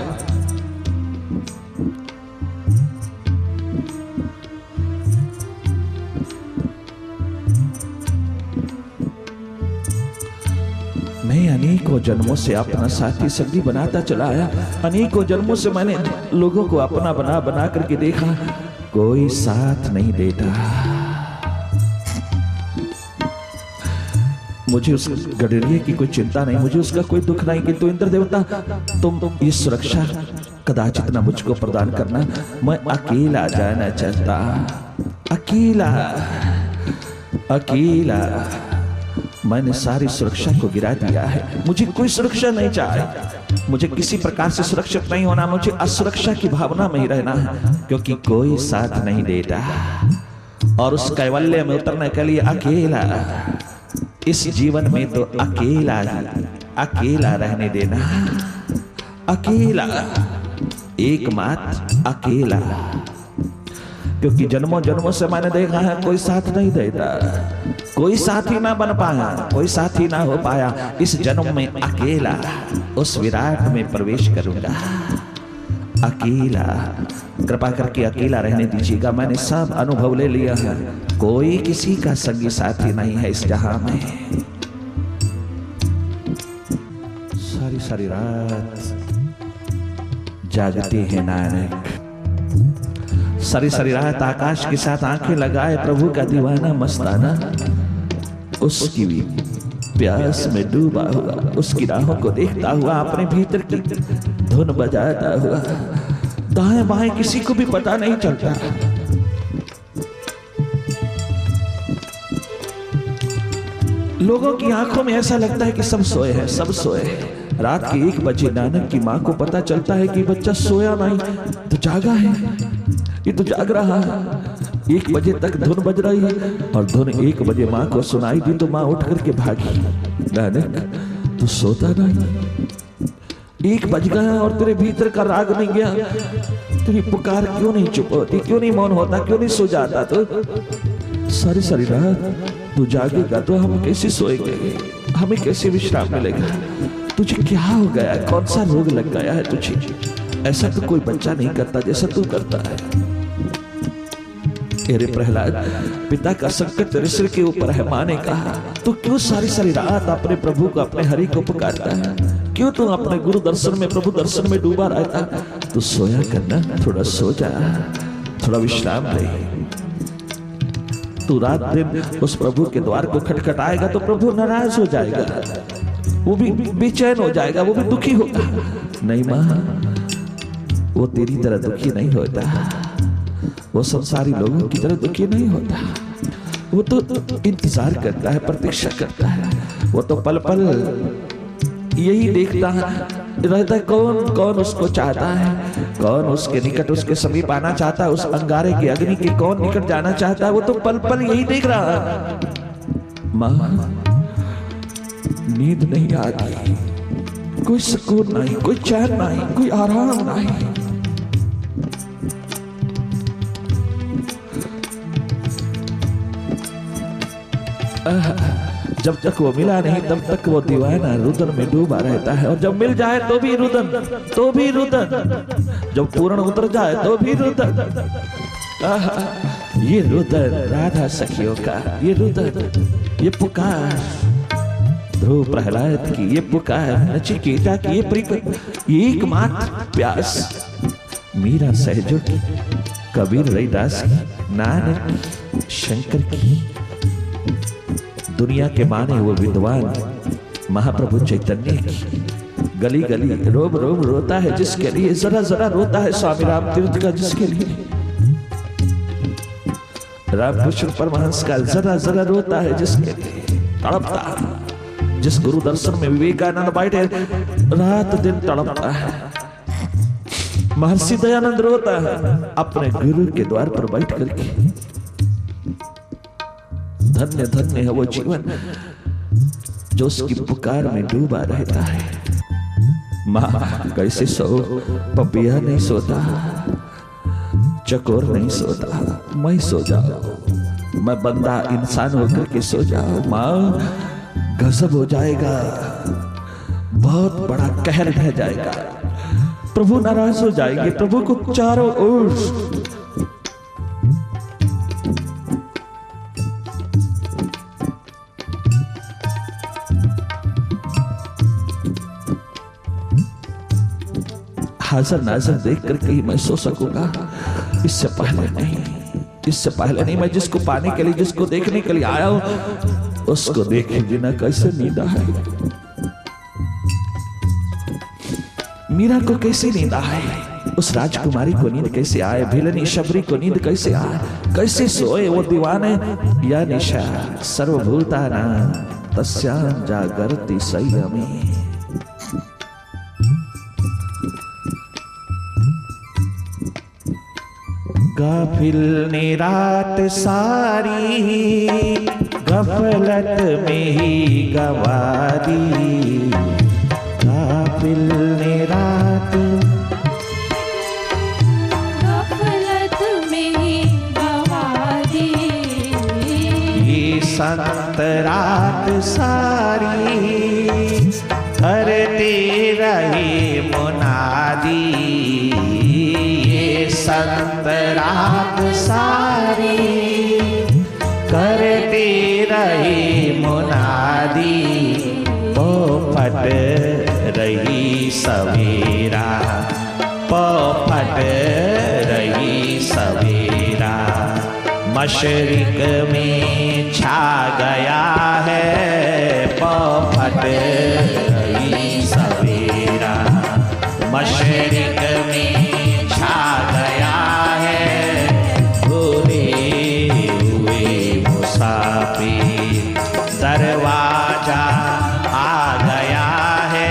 मैं अनेकों जन्मों से अपना साथी संगी बनाता चला आया, अनेकों जन्मों से मैंने लोगों को अपना बना बना करके देखा, कोई साथ नहीं देता। मुझे उस गडरिये की कोई चिंता नहीं, मुझे उसका कोई दुख नहीं, किंतु इंद्र देवता तुम ये सुरक्षा कदाचित ना मुझको प्रदान करना। मैं अकेला जाना चाहता, अकेला अकेला। मैंने सारी सुरक्षा को गिरा दिया है, मुझे कोई सुरक्षा नहीं चाहिए, मुझे किसी प्रकार से सुरक्षित नहीं होना, मुझे असुरक्षा की भावना में ही रहना है, क्योंकि कोई साथ नहीं देता। और उस कैवल्य में उतरने के लिए अकेला, इस जीवन में तो अकेला ही अकेला रहने देना, अकेला, एकमात्र अकेला। क्योंकि जन्मों जन्मों से मैंने देखा है कोई साथ नहीं देता, कोई साथी ना बन पाया, कोई साथी ना हो पाया। इस जन्म में अकेला उस विराट में प्रवेश करूंगा। अकेला, कृपा करके अकेला रहने दीजिएगा। मैंने सब अनुभव ले लिया है, कोई किसी का संगी साथी नहीं है इस जहां में। सारी सारी रात जागते हैं नानक, सारी सारी रात आकाश के साथ आंखें लगाए प्रभु का दीवाना मस्ताना उसकी भी प्यास में डूबा हुआ, उसकी राहों को देखता हुआ, अपने भीतर की धुन बजाता हुआ, दाएं बाएं किसी को भी पता नहीं चलता। लोगों की आंखों में ऐसा लगता है कि सब सोए हैं, सब सोए हैं। रात के 1 बजे नानक की मां को पता चलता है कि बच्चा सोया नहीं तो जागा है, ये तो जाग रहा है। 1 बजे तक धुन बज रही है और धुन 1 बजे मां को सुनाई दी तो मां उठ करके भागी। नानक तू सोता नहीं, 1 बज गया और तेरे भीतर का राग नहीं गया, तेरी पुकार क्यों नहीं चुप होती, क्यों नहीं मौन होता, क्यों नहीं सो जाता? तो सारी सारी रात तू जागेगा तो हम कैसे सोएंगे, हमें कैसे विश्राम मिलेगा? तुझे क्या हो गया, कौन सा रोग लग गया है तुझे? ऐसा तो कोई बच्चा नहीं करता जैसा तू करता है। अरे प्रहलाद, पिता का संकट तेरे सिर के ऊपर है, मां ने कहा। तो क्यों सारी सारी रात अपने प्रभु को, अपने हरि को पुकारता है? क्यों तू अपने गुरु दर्शन में, प्रभु दर्शन में डूबा रहता? तू सोया करना, थोड़ा सो जा, थोड़ा विश्राम ले। तू रात दिन उस प्रभु के द्वार को खटखटाएगा तो प्रभु नाराज हो जाएगा, वो भी बेचैन हो जाएगा, वो भी दुखी होगा। नहीं मां, वो तेरी तरह दुखी नहीं होता, वो संसारी लोगों की तरह दुखी नहीं होता। वो तो इंतजार करता है, प्रतीक्षा करता है। वो तो पल पल यही देखता रहता है कौन कौन उसको चाहता है, कौन उसके निकट, उसके समीप आना चाहता है, उस अंगारे की अग्नि के कौन निकट जाना चाहता है। वो तो पल पल यही देख रहा है। मां, नींद नहीं आती, कोई सुकून नहीं, कोई चैन नहीं, कोई आराम नहीं। जब तक वो मिला नहीं तब तक वो दीवाना रुदन में डूबा रहता है, और जब मिल जाए तो भी रुदन, तो भी रुदन, जब पूर्ण उतर जाए तो भी रुदन। ये रुदन राधा सखियों का, ये रुदन, ये पुकार ध्रुव प्रहलाद की, ये पुकार नचिकेता की, ये एकमात्र प्यास मीरा सहजो की, कबीर रविदास की, नानक शंकर की, दुनिया के माने वो विद्वान महाप्रभु चैतन्य की। गली गली रोम रोम रोता है जिसके लिए, जरा जरा रोता है स्वामी राम तीर्थ का जिसके लिए, रामकृष्ण परमहंस का जरा जरा रोता है जिसके लिए, तड़पता। जिस गुरु दर्शन में विवेकानंद बैठे रात दिन तड़पता है, महर्षि दयानंद रोता है अपने गुरु के द्वार पर बैठ करके। धन्य धन्य है वो जीवन जो उसकी पुकार में डूबा रहता है। मां कैसे सो, पपिया नहीं सोता, चकोर नहीं सोता, मैं सो जाओ, मैं बंदा इंसान होकर के सो जाओ। मां गजब हो जाएगा, बहुत बड़ा कहर ढह जाएगा, प्रभु नाराज हो जाएंगे, प्रभु को चारों ओर हाजिर नाजिर देख करके ही मैं सो सकूंगा, इससे पहले नहीं, इससे पहले नहीं। मैं जिसको पाने के लिए, जिसको देखने के लिए आया हूं, उसको देखे बिना कैसे नींद आए? मीरा को कैसे नींद आए? उस राजकुमारी को नींद कैसे आए? भिलनी शबरी को नींद कैसे आए? कैसे सोए वो दीवाने? या निशा सर्वभूतानां तस्यां जागर्ति संयमी। गाफिल ने रात सारी गफलत में ही गवा दी, गाफिल ने रात गफलत में ही गवा दी। ये संत रात सारी करते रहे मुनादी, संत रात सारी करती रही मुनादी, पोपट रही सवेरा, पोपट रही सवेरा। मशरिक में छा गया है पोपट रही सवेरा, मशरिक में छा गया है भूले हुए मुसाफिर, दरवाजा आ गया है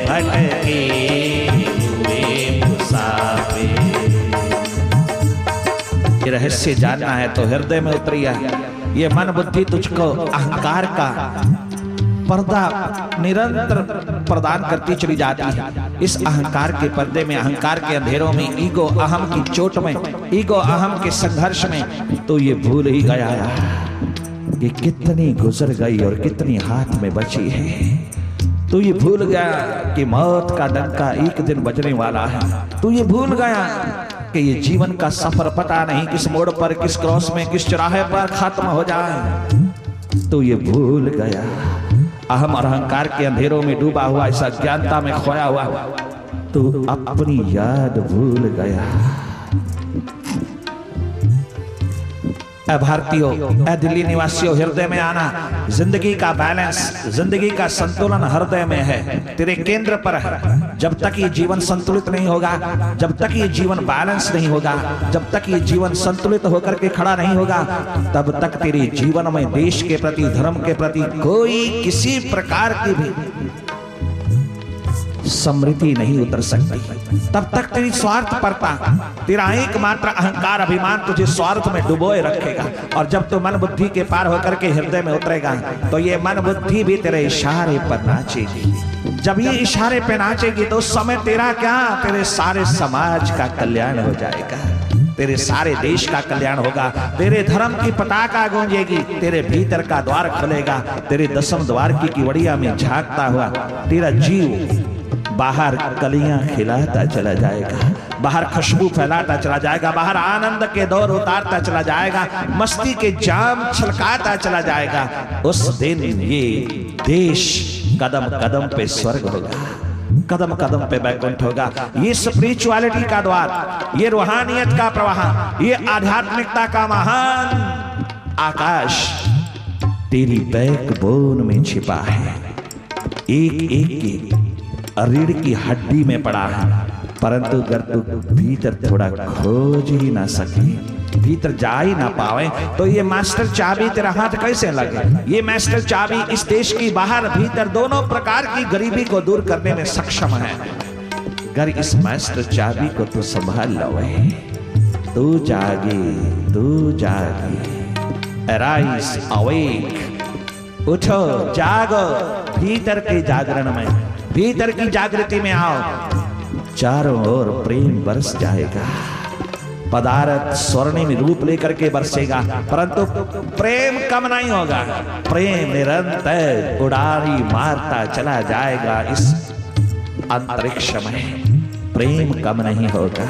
भटके हुए मुसाफिर। ये रहस्य जानना है तो हृदय में उतरिया। ये मन बुद्धि तुझको अहंकार का पर्दा निरंतर प्रदान करती चली जाती है। इस अहंकार के पर्दे में, अहंकार के अंधेरों में, ईगो अहम की चोट में, ईगो अहम के संघर्ष में तो ये भूल ही गया कि कितनी गुजर गई और कितनी हाथ में बची है। तू ये भूल गया कि मौत का डंका एक दिन बजने वाला है। तू ये भूल गया कि ये जीवन का सफर पता नहीं किस मोड़ पर, किस क्रॉस में, किस चौराहे पर खत्म हो जाए। तू ये भूल गया, अहम और अहंकार के अंधेरों में डूबा हुआ, इस अज्ञानता में खोया हुआ तू अपनी याद भूल गया। भारतीयों, दिल्ली निवासियों, हृदय में आना। जिंदगी का बैलेंस, जिंदगी का संतुलन हृदय में है, तेरे केंद्र पर है। जब तक ये जीवन संतुलित नहीं होगा, जब तक ये जीवन बैलेंस नहीं होगा, जब तक ये जीवन संतुलित होकर के खड़ा नहीं होगा, तब तक तेरे जीवन में देश के प्रति, धर्म के प्रति कोई किसी प्रकार की भी समृद्धि नहीं उतर सकती। तब तक तेरी स्वार्थपरता, तेरा एकमात्र अहंकार, अभिमान तुझे स्वार्थ में डुबोए रखेगा। और जब तू मन बुद्धि के पार होकर के हृदय में उतरेगा तो ये मन बुद्धि भी तेरे इशारे पर नाचेगी। जब ये इशारे पे नाचेगी तो उस समय तेरा क्या, तेरे सारे समाज का कल्याण हो जाएगा, तेरे सारे देश का कल्याण होगा, तेरे धर्म की पताका गूंजेगी, तेरे भीतर का द्वार खुलेगा, तेरे दसम द्वार की किवड़िया में झांकता हुआ तेरा जीव बाहर कलियां खिलाता चला जाएगा, बाहर खुशबू फैलाता चला जाएगा, बाहर आनंद के दौर उतारता चला जाएगा, मस्ती के जाम छलकाता चला जाएगा। उस दिन ये देश कदम कदम पे स्वर्ग होगा, कदम कदम पे बैकुंठ होगा। ये स्पिरिचुअलिटी का द्वार, ये रूहानियत का प्रवाह, ये आध्यात्मिकता का महान आकाश तेरी बैकबोन में छिपा है, एक एक की रीढ़ की हड्डी में पड़ा है। परंतु अगर तू भीतर थोड़ा खोज ही ना सके, भीतर जा ही ना पावे, तो ये मास्टर चाबी तेरा हाथ कैसे लगे? ये मास्टर चाबी इस देश की बाहर भीतर दोनों प्रकार की गरीबी को दूर करने में सक्षम है। अगर इस मास्टर चाबी को तू संभाल लवे, तू जागे, तू जागे। अराइज, अवेक, उठो, जागो, भीतर के जागरण में, भीतर की जागृति में आओ। चारों ओर प्रेम बरस जाएगा, पदार्थ स्वर्णिम रूप लेकर के बरसेगा, परंतु प्रेम कम नहीं होगा। प्रेम निरंतर उड़ारी मारता चला जाएगा। इस अंतरिक्ष में प्रेम कम नहीं होगा।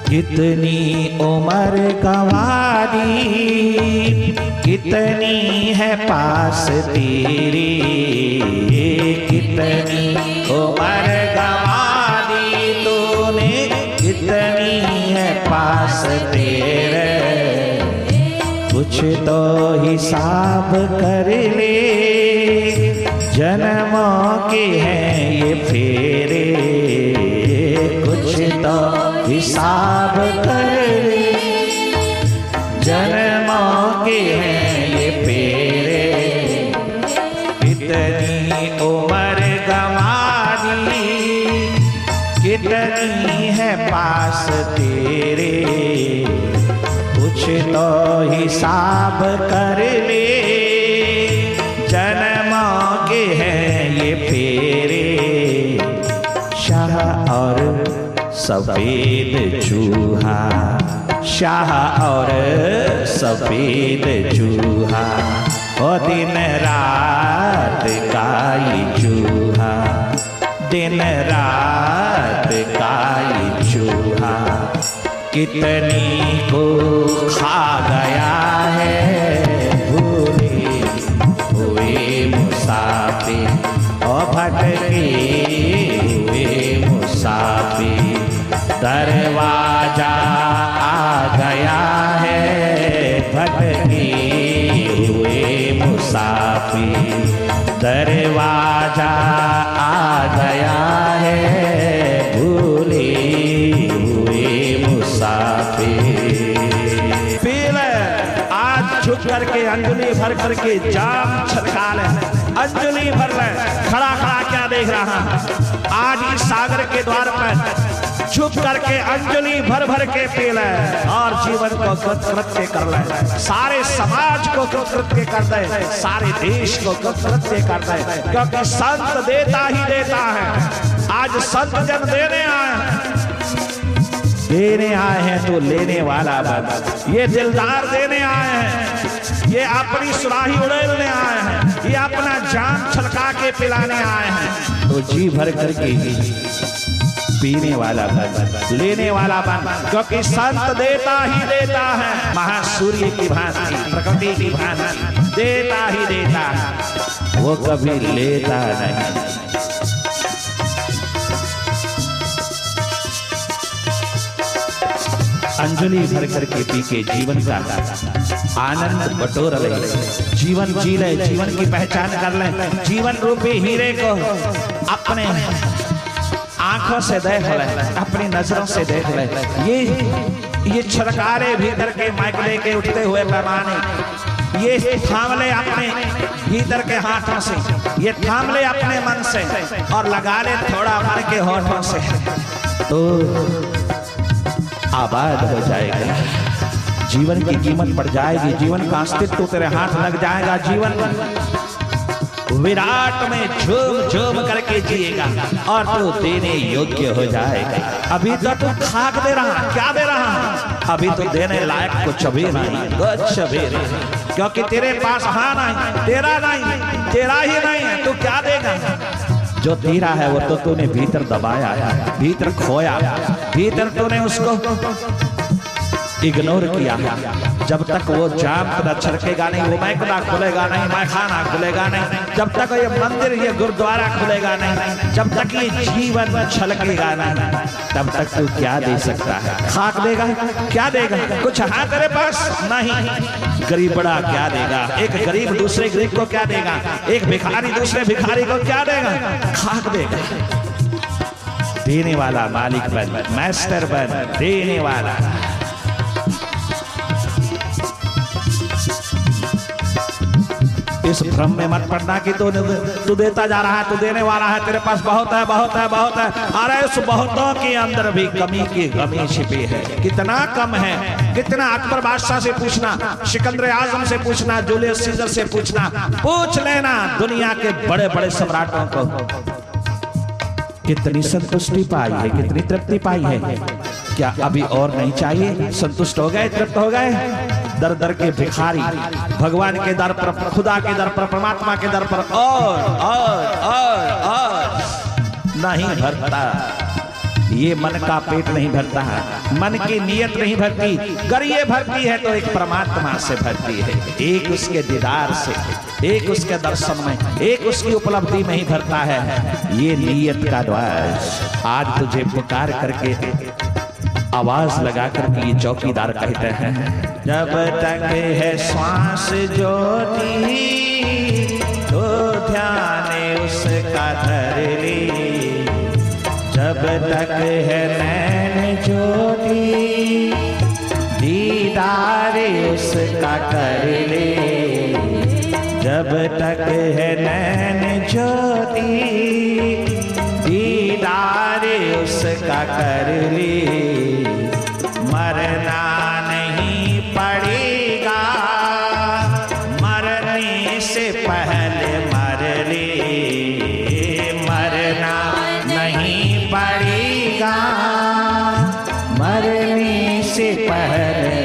कितनी उम्र गंवा दी, कितनी है पास तेरी, कितनी उम्र गंवा दी तूने, कितनी है पास तेरे। कुछ तो हिसाब कर ले, जन्मों के हैं ये फेरे। कुछ तो हिसाब कर ले, जन्मों के हैं ये फेरे। कितनी उम्र गंवा दी, कितनी है पास तेरे। कुछ तो हिसाब कर ले, जन्मों के हैं ये फेरे। शाह और सफेद चूहा, शाह और सफेद चूहा, ओ दिन रात का दिन रात का ये चूहा कितनी को खा गया है। भूले हुए मुसाफिर और भटके हुए मुसाफिर, दरवाजा आ गया है। भटके हुए मुसाफिर, दरवाजा आ गया है। भूले हुए मुसाफिर। पील आज झुक करके अंजलि भर करके जाम छलका ले, अंजलि भर ले। खड़ा खड़ा क्या देख रहा? आज इस सागर के द्वार पर छुप करके अंजलि भर भर के पी ले और जीवन को कृतकृत्य कर ले। सारे समाज को कृतकृत्य कर दे, सारे देश को कृतकृत्य कर दे, क्योंकि संत देता ही देता है। आज संत जन देने आए हैं, देने आए हैं तो लेने वाला बन। ये दिलदार देने आए हैं, ये अपनी सुराही उड़ेलने आए हैं, ये अपना जान छलका के पिलाने आए हैं। तो जी भर करके पीने वाला बन, लेने वाला बन, क्योंकि संत देता ही देता है। महासूर्य की भांति, प्रकृति की भांति देता ही देता है, वो कभी लेता नहीं। अंजलि भर करके पी के जीवन का आनंद बटोर ले, जीवन जी ले, जीवन की पहचान कर ले। जीवन रूपी हीरे को अपने आंखों से देख ले, अपनी नजरों से देख ले। ये छलकारे भीतर के मैकले के उठते हुए पैमाने, ये थाम ले अपने भीतर के हाथों से, ये थाम ले अपने मन से और लगा ले थोड़ा मन के होठों से, तो आबाद हो जाएगा। जीवन की कीमत बढ़ जाएगी, जीवन का अस्तित्व तेरे हाथ लग जाएगा। जीवन विराट में झूम झूम करके जिएगा और तू देने योग्य हो जाएगा। अभी तो तू खाक दे रहा, क्या दे रहा? अभी तो देने लायक कुछ भी नहीं, कुछ भी नहीं, क्योंकि तेरे पास हाँ नहीं, तेरा नहीं, तेरा ही नहीं है। तू क्या देगा? जो तेरा है वो तो तूने भीतर दबाया है, भीतर खोया, भीतर तूने उसको इग्नोर किया है। जब तक वो जाम न छलकेगा नहीं, वो महकना खुलेगा नहीं, महखाना खुलेगा नहीं, जब तक ये मंदिर ये गुरुद्वारा खुलेगा नहीं, जब तक ये जीवन छलकेगा नहीं, तब तक तू क्या दे सकता है? खाक देगा? क्या देगा? कुछ है तेरे पास? नहीं। गरीब बड़ा क्या देगा? एक गरीब दूसरे गरीब को क्या देगा? एक भिखारी दूसरे भिखारी को क्या देगा? खाक देगा। देने वाला मालिक बन, मास्टर बन, देने वाला। इस भ्रम में मत पड़ना कि तू देता जा रहा है, तू देने वाला है, तेरे पास बहुत है, बहुत है, बहुत है। अरे उस बहुतों के अंदर भी कमी की कमी छिपी है। कितना कम है, कितना? अकबर बादशाह से पूछना, सिकंदर आजम से पूछना, जूलियस सीजर से पूछना, पूछ लेना दुनिया के बड़े बड़े सम्राटों को कितनी संतुष्टि पाई है, कितनी तृप्ति पाई है। क्या अभी और नहीं चाहिए? संतुष्ट हो गए, तृप्त हो गए? दर दर के भिखारी भगवान के दर पर, खुदा के दर पर, परमात्मा के दर पर और नहीं भरता। ये मन का पेट नहीं भरता है, मन की नीयत नहीं भरती। अगर ये भरती है तो एक परमात्मा से भरती है, एक उसके दीदार से, एक उसके दर्शन में, एक उसकी उपलब्धि में ही भरता है। ये नीयत का द्वार आज तुझे पुकार करके आवाज लगा करके ये चौकीदार कहते हैं, जब तक है श्वास ज्योति तो ध्यान उसका धर ले, जब तक है नैन ज्योति दीदार उसका कर ले, जब तक है नैन ज्योति दीदार उसका कर ले, मरना नहीं पड़ेगा, मरने से पहले मर ले, मरना नहीं पड़ेगा, मरने से पहले।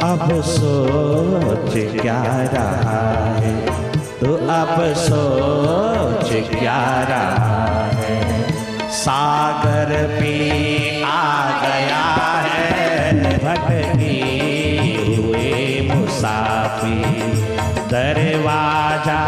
अब सोच क्या रहा है, तो अब सोच क्या रहा है, सागर पे आ गया है भटके हुए मुसाफिर, दरवाजा